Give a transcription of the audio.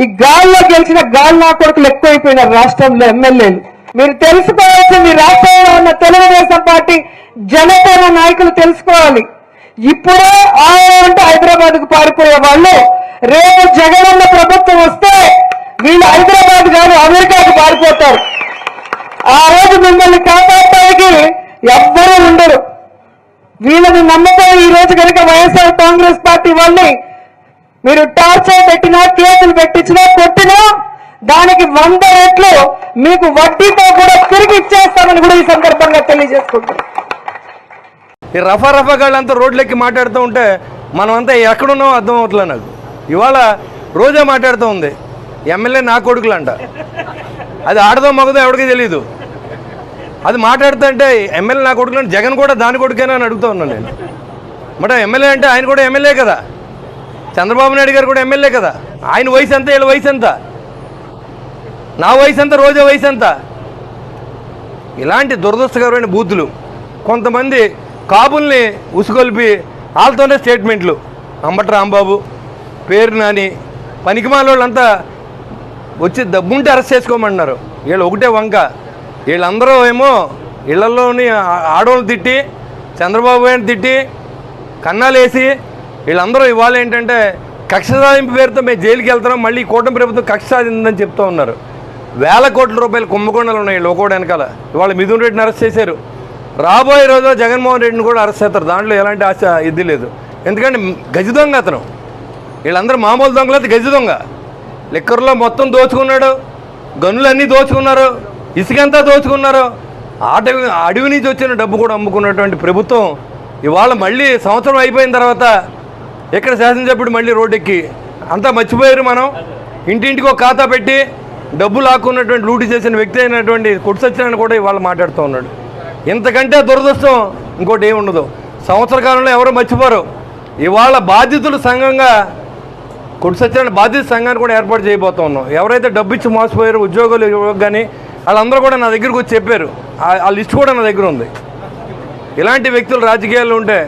ఈ గాల్లో గెలిచిన గాలి నా కొడుకులు ఎక్కువైపోయినారు రాష్ట్రంలో ఎమ్మెల్యేలు. మీరు తెలుసుకోవాల్సింది రాష్ట్రంలో ఉన్న తెలుగుదేశం పార్టీ జనసేన నాయకులు తెలుసుకోవాలి. ఇప్పుడే అంటే హైదరాబాద్ కు పారిపోయే వాళ్ళు రేపు జగనన్న ప్రభుత్వం వస్తే వీళ్ళు హైదరాబాద్ కాదు అమెరికాకు పారిపోతారు. ఆ రోజు మిమ్మల్ని కాపాడటానికి ఎవ్వరూ ఉండరు. వీళ్ళని నమ్మకం ఈ రోజు కనుక వైఎస్ఆర్ కాంగ్రెస్ పార్టీ వాళ్ళని మీరు టార్చర్ పెట్టినా, కేసులు పెట్టించినా, కొట్టినా దానికి 100 రెట్లు మీకు వడ్డీతో కూడా తిరిగి ఇచ్చేస్తామని కూడా ఈ సందర్భంగా తెలియజేసుకుంటాం. ఈ రఫా గాళ్ళంతా రోడ్లెక్కి మాట్లాడుతూ ఉంటే మనమంతా ఎక్కడున్నామో అర్థం అవట్లేదు నాకు. ఇవాళ రోజా మాట్లాడుతూ ఉంది ఎమ్మెల్యే నా కొడుకులు అంట. అది ఆడదో మగదో ఎవరికి తెలీదు. అది మాట్లాడుతుంటే ఎమ్మెల్యే నా కొడుకులు అంటే జగన్ కూడా దాని కొడుకేనా అని అడుగుతూ ఉన్నాను నేను. మరి ఎమ్మెల్యే అంటే ఆయన కూడా ఎమ్మెల్యే కదా, చంద్రబాబు నాయుడు గారు కూడా ఎమ్మెల్యే కదా. ఆయన వయసు ఎంత, వీళ్ళ వయసు ఎంత, నా వయసు ఎంత, రోజా వయసు ఎంత? ఇలాంటి దురదృష్టకరమైన బూతులు కొంతమంది కాపుల్ని ఉసుగొల్పి వాళ్ళతోనే స్టేట్మెంట్లు. అంబటి రాంబాబు, పేరు నాని, పనికిమాల వాళ్ళంతా వచ్చి దబ్బుంటే అరెస్ట్ చేసుకోమన్నారు. వీళ్ళు ఒకటే వంక. వీళ్ళందరూ ఏమో ఇళ్లలోని ఆడవాళ్ళు తిట్టి, చంద్రబాబు నాయుడు తిట్టి, కన్నాలేసి వీళ్ళందరూ ఇవాళ ఏంటంటే కక్ష సాధింపు పేరుతో మేము జైలుకి వెళ్తున్నాం, మళ్ళీ కూటమి ప్రభుత్వం కక్ష సాధిందని చెప్తూ ఉన్నారు. వేల కోట్ల రూపాయలు కుంభకోణాలు ఉన్నాయి వీళ్ళు ఒకటి వెనకాల. ఇవాళ మిథున్ రెడ్డిని అరెస్ట్ చేశారు. రాబోయే రోజుల్లో జగన్మోహన్ రెడ్డిని కూడా అరెస్ట్ చేస్తారు. దాంట్లో ఎలాంటి ఆశ ఇది లేదు. ఎందుకంటే గజ దొంగ అతను. వీళ్ళందరూ మామూలు దొంగలైతే గజ దొంగ. లిక్కర్లో మొత్తం దోచుకున్నాడు, గనులన్నీ దోచుకున్నారు, ఇసుకంతా దోచుకున్నారు, అడవి నుంచి వచ్చిన డబ్బు కూడా అమ్ముకున్నటువంటి ప్రభుత్వం ఇవాళ మళ్ళీ సంవత్సరం అయిపోయిన తర్వాత ఇక్కడ శాసనసభ్యుడు మళ్ళీ రోడ్డెక్కి అంతా మర్చిపోయారు. మనం ఇంటింటికి ఒక ఖాతా పెట్టి డబ్బు లాక్కున్నటువంటి లూటీ చేసిన వ్యక్తి అయినటువంటి కొట్టు సత్యనారాయణ కూడా ఇవాళ మాట్లాడుతూ ఉన్నాడు. ఇంతకంటే దురదృష్టం ఇంకోటి ఏమి ఉండదు. సంవత్సర కాలంలో ఎవరు మర్చిపోరు. ఇవాళ బాధితులు సంఘంగా కొట్టు సత్యనారాయణ బాధిత సంఘాన్ని కూడా ఏర్పాటు చేయబోతూ ఉన్నాం. ఎవరైతే డబ్బు ఇచ్చి మోసపోయారో ఉద్యోగులు కానీ వాళ్ళందరూ కూడా నా దగ్గరకు వచ్చి చెప్పారు. ఆ లిస్ట్ కూడా నా దగ్గర ఉంది. ఇలాంటి వ్యక్తులు రాజకీయాల్లో ఉంటే